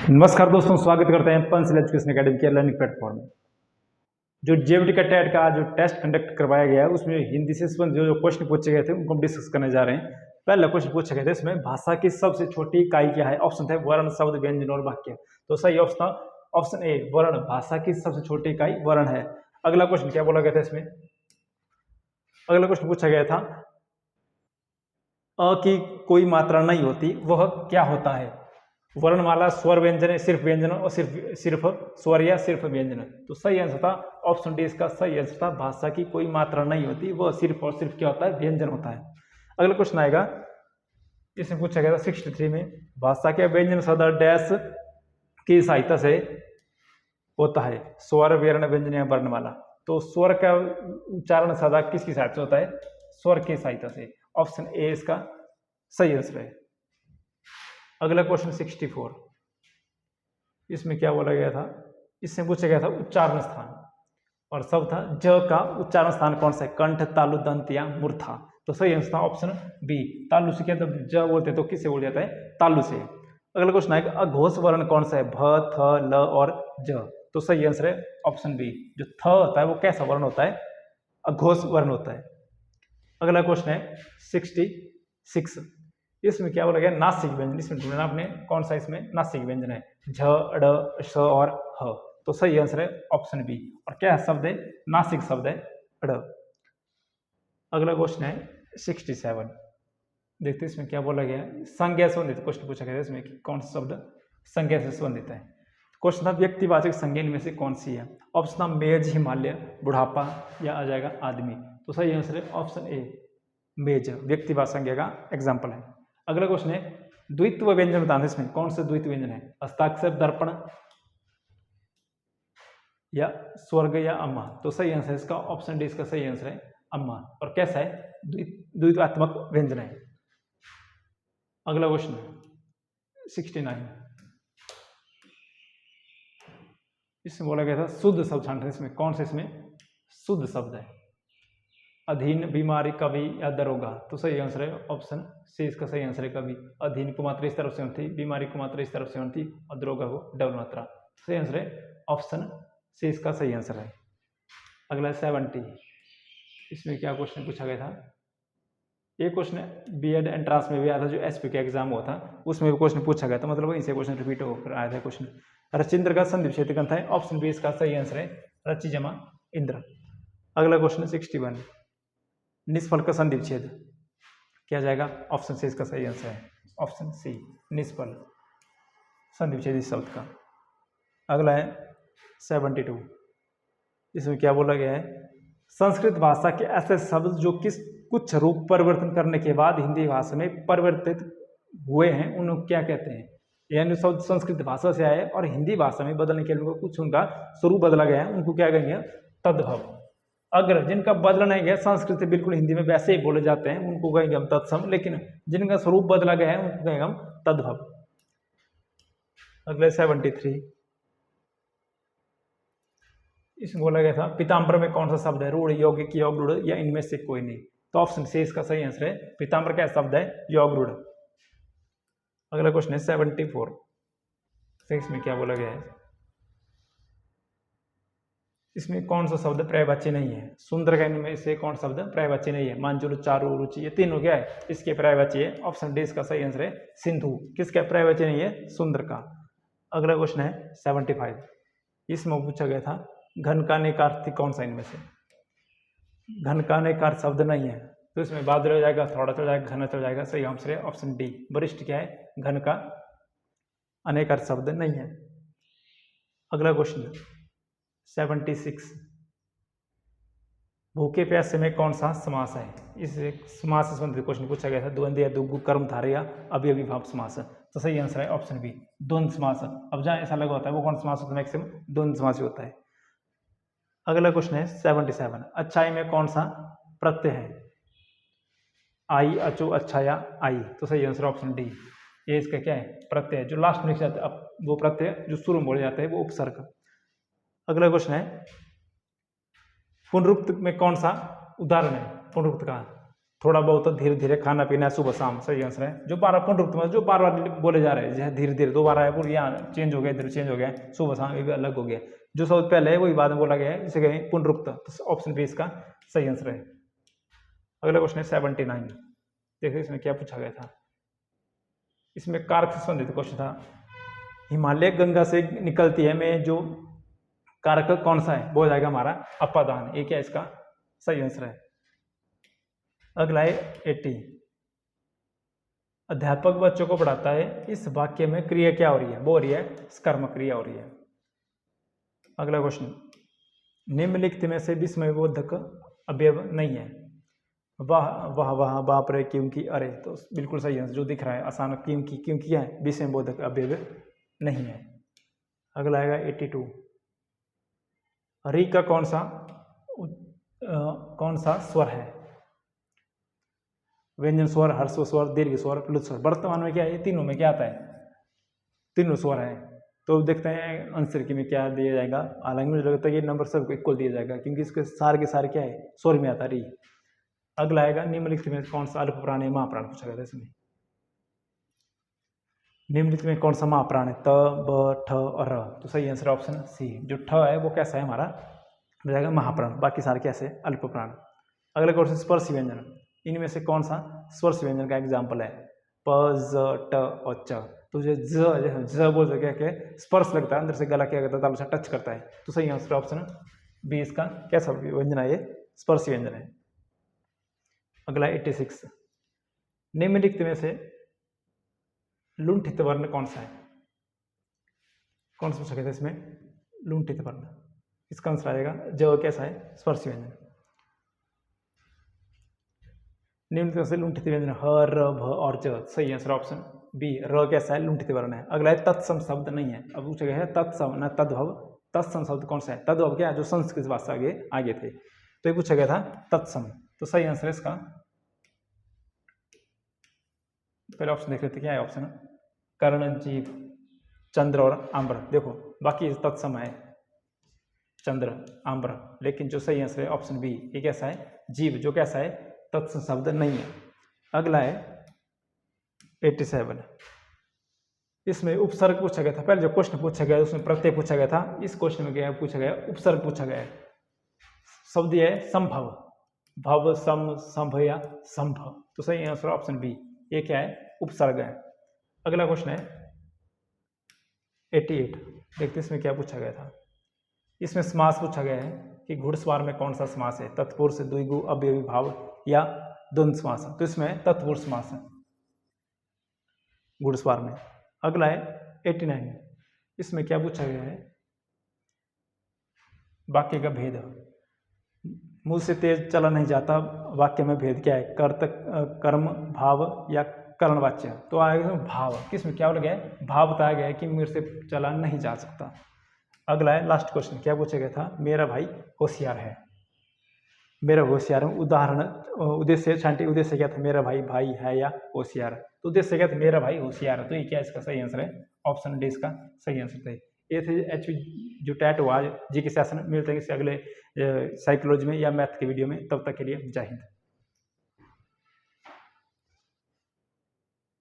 नमस्कार दोस्तों, स्वागत करते हैं पंचशील एजुकेशन एकेडमी के लर्निंग प्लेटफॉर्म में। जो जेईई का टेट का जो टेस्ट कंडक्ट करवाया गया है उसमें हिंदी से संबंधित जो क्वेश्चन पूछे गए थे उनको हम डिस्कस करने जा रहे हैं। पहला क्वेश्चन पूछा गया था, इसमें भाषा की सबसे छोटी इकाई क्या है? ऑप्शन थे वर्ण, शब्द, व्यंजन और वाक्य। तो सही ऑप्शन ए वर्ण। भाषा की सबसे छोटी इकाई वर्ण है। अगला क्वेश्चन क्या बोला गया था इसमें? अगला क्वेश्चन पूछा गया था अ की कोई मात्रा नहीं होती वह क्या होता है? वर्णमाला, स्वर, व्यंजन, सिर्फ व्यंजन और सिर्फ स्वर या सिर्फ व्यंजन। तो सही आंसर था ऑप्शन डी, इसका सही आंसर था भाषा की कोई मात्रा नहीं होती, वह सिर्फ और सिर्फ क्या होता है? व्यंजन होता है। अगला क्वेश्चन आएगा, इसमें पूछा गया था 63 में, भाषा के व्यंजन सदा डैश की सहायता से होता है? स्वर, वर्ण, व्यंजन या वर्णमाला। तो स्वर का उच्चारण सदा किसकी सहायता से होता है? स्वर की सहायता से। ऑप्शन ए इसका सही आंसर है। अगला क्वेश्चन 64, इसमें क्या बोला गया था? इसमें पूछा गया था उच्चारण स्थान, और सब था ज का उच्चारण स्थान कौन सा है? कंठ, तालु, दंत या मूर्धा। तो सही आंसर था ऑप्शन बी, तालु से। क्या तो ज बोलते तो किससे बोल जाता है? तालु से। अगला क्वेश्चन आएगा, अघोष वर्ण कौन सा है? भ, थ, ल और ज। तो सही आंसर है ऑप्शन बी, जो थ होता है वो कैसा वर्ण होता है? अघोष वर्ण होता है। अगला क्वेश्चन है 66, इसमें क्या बोला गया? नासिक व्यंजन। इसमें ढूंढना आपने कौन सा इसमें नासिक व्यंजन है? झ, ड़, श और ह। तो सही आंसर है ऑप्शन बी। और क्या शब्द है? नासिक शब्द है ड़। अगला क्वेश्चन है 67, देखते हैं इसमें क्या बोला गया है। संज्ञा से संबंधित क्वेश्चन पूछा गया है इसमें कि कौन सा शब्द संज्ञा से संबंधित है? क्वेश्चन था व्यक्तिवाचक संज्ञा इनमें से कौन सी है? ऑप्शन था मेज, हिमालय, बुढ़ापा या आ जाएगा आदमी। तो सही आंसर है ऑप्शन ए, मेज व्यक्तिवाचक संज्ञा का एग्जाम्पल है। अगला क्वेश्चन है द्वित्व व्यंजन बताना है, इसमें कौन सा द्वित्व व्यंजन है? हस्ताक्षर, दर्पण या स्वर्ग या अम्मा। तो सही आंसर है इसका ऑप्शन डी, इसका सही आंसर है अम्मा। और कैसा है? द्वित्वात्मक व्यंजन है। अगला क्वेश्चन 69, इसमें बोला गया था शुद्ध शब्द छांटना, इसमें कौन सा इसमें शुद्ध शब्द है? अधीन, बीमारी, कवि या दरोगा। तो सही आंसर है ऑप्शन सी, इसका सही आंसर है कवि। अधीन को मात्रा इस तरफ से होती, बीमारी को मात्रा इस तरफ से होती और दरोगा को डबल मात्रा। सही आंसर है ऑप्शन सी, इसका सही आंसर है। अगला 70, इसमें क्या क्वेश्चन पूछा गया था? ये क्वेश्चन बीएड एंट्रांस में भी आया था, जो एसपी का एग्जाम हुआ था उसमें भी क्वेश्चन पूछा गया था, मतलब वहीं से क्वेश्चन रिपीट होकर आया था क्वेश्चन। रचिंद्र का संधि विच्छेद ग्रंथ है। ऑप्शन बी इसका सही आंसर है रचि जमा इंद्र। अगला क्वेश्चन 61, निष्फल का संधि विच्छेद क्या जाएगा? ऑप्शन सी इसका सही आंसर है, ऑप्शन सी, निष्फल संधि विच्छेद इस शब्द का। अगला है 72, इसमें क्या बोला गया है? संस्कृत भाषा के ऐसे शब्द जो किस कुछ रूप परिवर्तन करने के बाद हिंदी भाषा में परिवर्तित हुए हैं उनको क्या कहते हैं? यानी शब्द संस्कृत भाषा से आए और हिंदी भाषा में बदलने के लिए कुछ उनका स्वरूप बदला गया है, उनको क्या कहेंगे? तद्भव। अगर जिनका बदला नहीं गया, संस्कृत से बिल्कुल हिंदी में वैसे ही बोले जाते हैं, उनको कहेंगे हम तत्सम, लेकिन जिनका स्वरूप बदला गया है उनको कहेंगे हम तद्भव। अगले 73, इसमें बोला गया था पीताम्बर में कौन सा शब्द है? रूढ़, यौगिक, योग रूढ़ या इनमें से कोई नहीं। तो ऑप्शन सी इसका सही आंसर है, पीताम्बर क्या शब्द है? योग रूढ़। अगला क्वेश्चन है 74, इसमें क्या बोला गया है? इसमें कौन सा शब्द पर्यायवाची नहीं है? सुंदर का इनमें से कौन शब्द पर्यायवाची नहीं है? मांजुल, चारु, रुचि, ये तीनों क्या है? इसके पर्यायवाची है। ऑप्शन डी इसका सही आंसर है सिंधु। किसका पर्यायवाची नहीं है? सुंदर का। अगला क्वेश्चन है 75, इसमें पूछा गया था घन का नेकार्थी कौन सा इनमें से? घन का नेकार शब्द नहीं है, तो इसमें बादल हो जाएगा, थोड़ा चल जाएगा, घना चल जाएगा। सही आंसर है ऑप्शन डी, वरिष्ठ क्या है? घन का अनेकार शब्द नहीं है। अगला क्वेश्चन 76, भूखे प्यासे में कौन सा समास है? इस समास से संबंधित क्वेश्चन पूछा गया था, द्वंद्व या दुगु, कर्मधारय या अव्ययीभाव समास। तो सही आंसर है ऑप्शन बी, द्वंद्व समास। अब जहाँ ऐसा लगा होता है वो कौन समास होता है? मैक्सिमम द्वंद्व समास होता है। अगला क्वेश्चन है 77, अच्छाई में कौन सा प्रत्यय है? आई, अचो, अच्छा या आई। तो सही आंसर ऑप्शन डी, ये इसका क्या है? प्रत्यय। जो लास्ट में जाता है वो प्रत्यय, जो शुरू में बोले जाते हैं वो उपसर्ग। अगला क्वेश्चन है पुनरुक्त में कौन सा उदाहरण है पुनरुक्त का? थोड़ा बहुत धीरे धीरे खाना पीना सुबह शाम, सही आंसर है। जो 12 पुनरुक्त मतलब जो बार बार बोले जा रहे हैं, जैसे धीरे धीरे 2 बार आया पूरी, यहाँ चेंज हो गया, इधर चेंज हो गया, सुबह शाम एक अलग हो गया, जो शब्द पहले है वही बाद में बोला गया है, जिसे कहें पुनरुक्त। तो ऑप्शन बी इसका सही आंसर है। अगला क्वेश्चन है 79। देखिए इसमें क्या पूछा गया था, इसमें कारक से संबंधित क्वेश्चन था। हिमालय गंगा से निकलती है में जो कारक कौन सा है, वो हो जाएगा हमारा अपादान। ये क्या इसका सही आंसर है। अगला है 80। अध्यापक बच्चों को पढ़ाता है, इस वाक्य में क्रिया क्या हो रही है, वो हो रही है कर्म क्रिया हो रही है। अगला क्वेश्चन, निम्नलिखित में से विस्मयबोधक अवयव नहीं है। वाह वाह वाह, बाप रे, क्योंकि, अरे, तो बिल्कुल सही है। जो दिख रहा है आसान, क्योंकि, क्योंकि है विस्मयबोधक अवयव नहीं है। अगला आएगा 82। री का कौन सा स्वर है, व्यंजन स्वर, हर्ष स्वर, दीर्घ स्वर, प्लुत स्वर। वर्तमान में क्या है, तीनों में क्या आता है, तीनों स्वर है। तो देखते हैं आंसर की में क्या दिया जाएगा। हालांकि मुझे लगता है ये नंबर सबको इक्वल दिया जाएगा, क्योंकि इसके सारे के सारे क्या है, स्वर में आता री। अगला आएगा निम्नलिखित में कौन सा अल्प प्राण है, महाप्राण पूछा गया था इसमें। निम्नलिखित में कौन सा महाप्राण है, त, ब, ठ और र। तो सही आंसर ऑप्शन सी। जो ठ है वो कैसा है हमारा, हो जाएगा महाप्राण, बाकी सारे कैसे अल्प प्राण। अगला क्वेश्चन स्पर्श व्यंजन, इनमें से कौन सा स्पर्श व्यंजन का एग्जाम्पल है, प, ज, ट और च। तो जो ज बोल क्या क्या स्पर्श लगता है, अंदर से गला क्या करता है, तालू से टच करता है। तो सही आंसर ऑप्शन बी इसका कैसा व्यंजन है, ये स्पर्श व्यंजन है। अगला 86। निम्नलिखित में से लुंठित वर्ण कौन सा है, कौन सा पूछा गया था इसमें, लुंठित वर्ण। इसका आंसर आएगा ज कैसा है, स्पर्श व्यंजन। निम्नलिखित से लुंठित व्यंजन ह, र, भ और ज। सही आंसर ऑप्शन बी, र कैसा है, लुंठित वर्ण है। अगला है तत्सम शब्द नहीं है। अब पूछा गया है तत्सम न तद्भव, तत्सम शब्द कौन सा है, तद्भव क्या है, जो संस्कृत भाषा आगे थे, तो ये पूछा गया था तत्सम। तो सही आंसर है इसका, पहले ऑप्शन देख लेते क्या है ऑप्शन, कर्ण, जीव, चंद्र और आम्र। देखो बाकी तत्सम है, चंद्र, आम्र, लेकिन जो सही आंसर है ऑप्शन बी, ये कैसा है, जीव, जो कैसा है, तत्सम शब्द नहीं है। अगला है 87। इसमें उपसर्ग पूछा गया था। पहले जो क्वेश्चन पूछा गया उसमें प्रत्यय पूछा गया था, इस क्वेश्चन में क्या पूछा गया, उपसर्ग पूछा गया है। शब्द है संभव, भव, सम, संभ या संभव। तो सही आंसर ऑप्शन बी, ये क्या है, उपसर्ग है। अगला क्वेश्चन है 88। देखते इसमें क्या पूछा गया था। इसमें समास पूछा गया है कि घुड़सवार में कौन सा समास है, तत्पुरुष, द्विगु, अवयवी भाव या द्वंद्व समास। तो इसमें तत्पुरुष समास है घुड़सवार में। अगला है 89। इसमें क्या पूछा गया है, वाक्य का भेद, मुंह से तेज चला नहीं जाता, वाक्य में भेद क्या है, कर्तक, कर्म, भाव या करणवाच्य। तो आएगा भाव, किसमें क्या बोला गया है, भाव बताया गया है कि मेरे से चला नहीं जा सकता। अगला है लास्ट क्वेश्चन, क्या पूछा गया था, मेरा भाई होशियार है, मेरा होशियार है। उदाहरण, उद्देश्य, शांति उद्देश्य क्या था, मेरा भाई भाई है या होशियार। तो उद्देश्य क्या था, मेरा भाई होशियार है। तो ये क्या इसका सही आंसर है, ऑप्शन डी इसका सही आंसर है। ये थे एच जो टैट हुआ जी के सेशन। मिलते हैं किसी अगले साइकोलॉजी में या मैथ के वीडियो में, तब तक के लिए जय हिंद।